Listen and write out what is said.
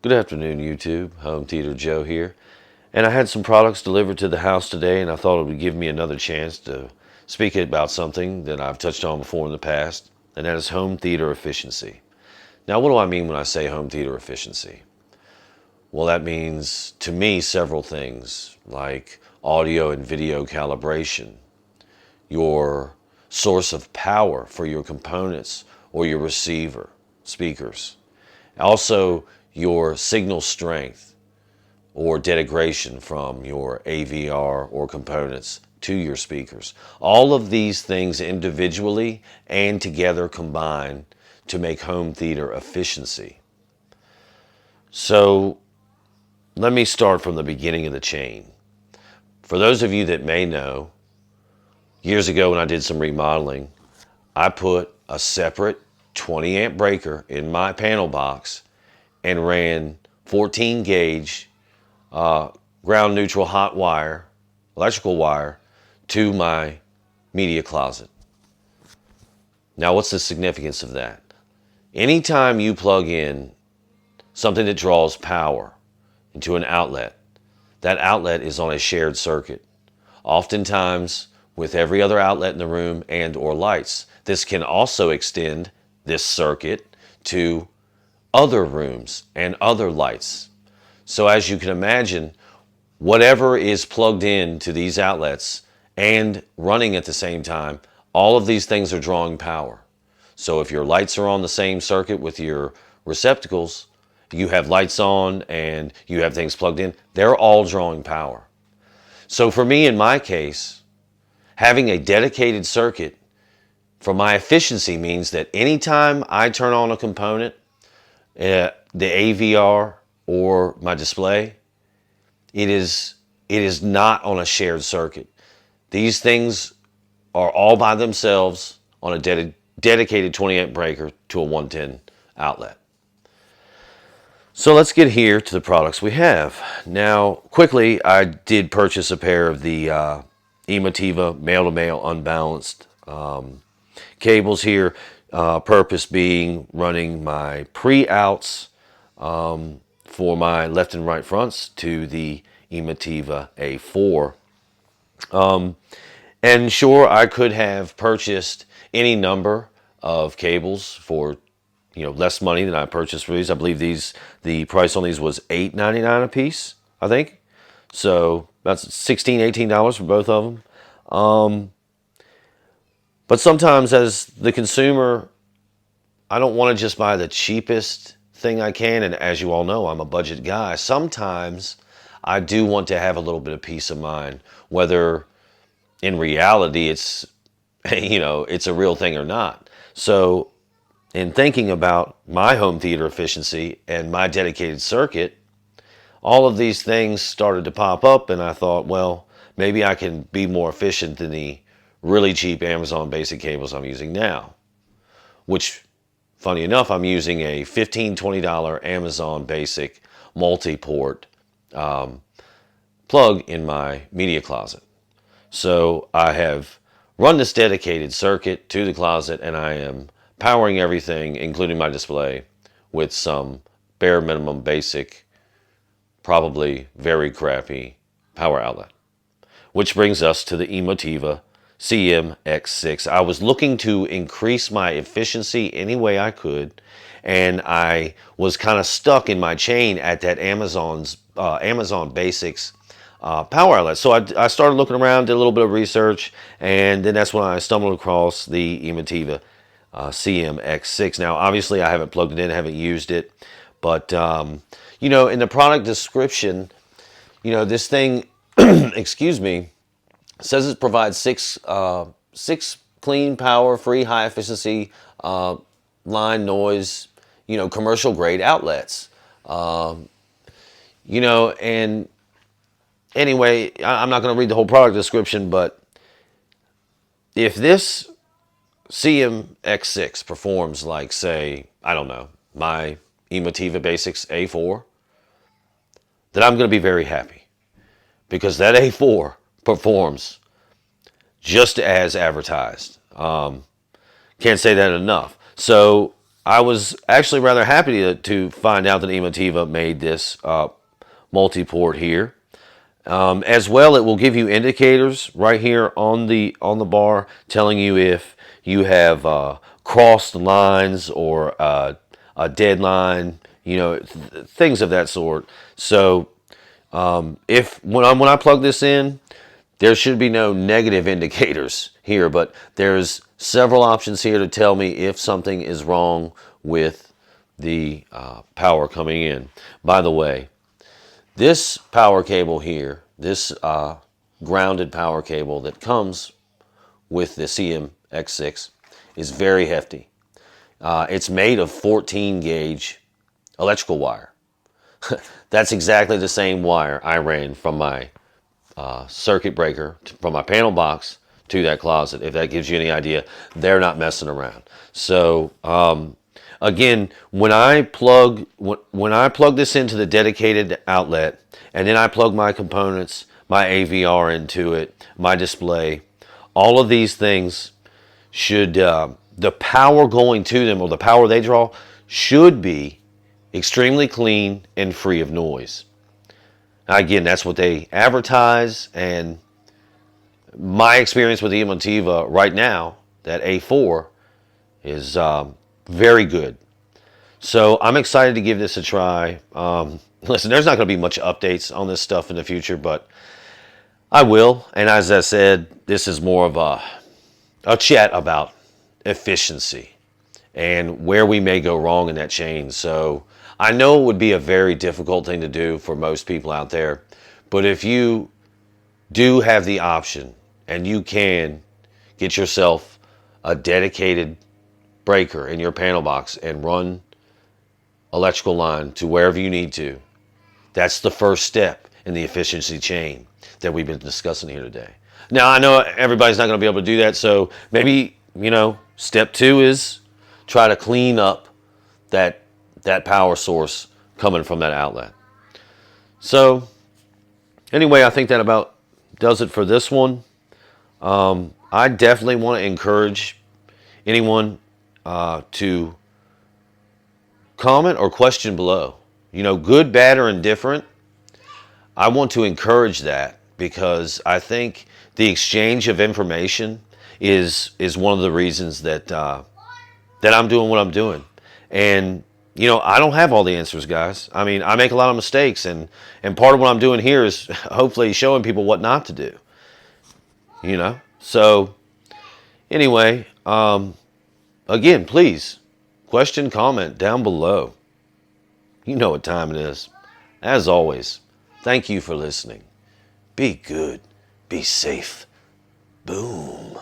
Good afternoon, YouTube. Home Theater Joe here. And I had some products delivered to the house today, and I thought it would give me another chance to speak about something that I've touched on before in the past, and that is home theater efficiency. Now, what do I mean when I say home theater efficiency? Well, that means, to me, several things, like audio and video calibration, your source of power for your components or your receiver, speakers. Also, your signal strength or degradation from your AVR or components to your speakers. All of these things individually and together combine to make home theater efficiency. So let me start from the beginning of the chain. For those of you that may know, years ago when I did some remodeling, I put a separate 20 amp breaker in my panel box and ran 14 gauge ground neutral hot wire, electrical wire, to my media closet. Now, what's the significance of that? Anytime you plug in something that draws power into an outlet, that outlet is on a shared circuit. Oftentimes with every other outlet in the room and or lights. This can also extend this circuit to other rooms and other lights. So as you can imagine, whatever is plugged into these outlets and running at the same time, all of these things are drawing power. So if your lights are on the same circuit with your receptacles, you have lights on and you have things plugged in, they're all drawing power. So for me, in my case, having a dedicated circuit for my efficiency means that anytime I turn on a component, the AVR or my display, it is not on a shared circuit. These things are all by themselves on a dedicated 20 amp breaker to a 110 outlet. So let's get here to the products we have. Now, quickly, I did purchase a pair of the Emotiva male-to-male unbalanced cables here. Purpose being running my pre-outs for my left and right fronts to the Emotiva A4. And sure, I could have purchased any number of cables for less money than I purchased for these. I believe the price on these was $8.99 a piece, I think. So that's $16, $18 for both of them. But sometimes as the consumer, I don't want to just buy the cheapest thing I can. And as you all know, I'm a budget guy. Sometimes I do want to have a little bit of peace of mind, whether in reality it's, it's a real thing or not. So in thinking about my home theater efficiency and my dedicated circuit, all of these things started to pop up, and I thought, well, maybe I can be more efficient than the really cheap Amazon basic cables I'm using now. Which, funny enough, I'm using a $15, $20 Amazon basic multi-port plug in my media closet. So I have run this dedicated circuit to the closet, and I am powering everything, including my display, with some bare minimum basic, probably very crappy power outlet. Which brings us to the Emotiva CMX6. I was looking to increase my efficiency any way I could, and I was kind of stuck in my chain at that Amazon Basics power outlet. So I started looking around, did a little bit of research, and then that's when I stumbled across the Emotiva CMX6. Now, obviously, I haven't plugged it in, haven't used it, but in the product description, this thing, excuse me, says it provides six clean, power-free, high-efficiency line noise, commercial-grade outlets. And anyway, I'm not going to read the whole product description, but if this CMX6 performs like, say, I don't know, my Emotiva Basics A4, then I'm going to be very happy, because that A4 performs just as advertised. Can't say that enough. So I was actually rather happy to find out that Emotiva made this multi-port here. As well, it will give you indicators right here on the bar, telling you if you have crossed lines or a deadline, you know, things of that sort. So if when I plug this in, there should be no negative indicators here, but there's several options here to tell me if something is wrong with the power coming in. By the way, this power cable here, this grounded power cable that comes with the CMX6 is very hefty. It's made of 14 gauge electrical wire. That's exactly the same wire I ran from my circuit breaker, from my panel box to that closet. If that gives you any idea, they're not messing around. So again, when I plug this into the dedicated outlet, and then I plug my components, my AVR into it, my display, all of these things should, the power going to them, or the power they draw, should be extremely clean and free of noise. Now, again, that's what they advertise, and my experience with the Emotiva right now, that A4, is very good. So I'm excited to give this a try. Listen, there's not going to be much updates on this stuff in the future, but I will. And as I said, this is more of a chat about efficiency and where we may go wrong in that chain. So I know it would be a very difficult thing to do for most people out there, but if you do have the option and you can get yourself a dedicated breaker in your panel box and run electrical line to wherever you need to, that's the first step in the efficiency chain that we've been discussing here today. Now, I know everybody's not going to be able to do that, so maybe, you know, step 2 is try to clean up that power source coming from that outlet. So anyway, I think that about does it for this one. I definitely want to encourage anyone to comment or question below. You know, good, bad, or indifferent. I want to encourage that, because I think the exchange of information is one of the reasons that that I'm doing what I'm doing. And you know, I don't have all the answers, guys. I mean, I make a lot of mistakes, and part of what I'm doing here is hopefully showing people what not to do. You know, so anyway, again, please question, comment down below. You know what time it is. As always, thank you for listening. Be good. Be safe. Boom.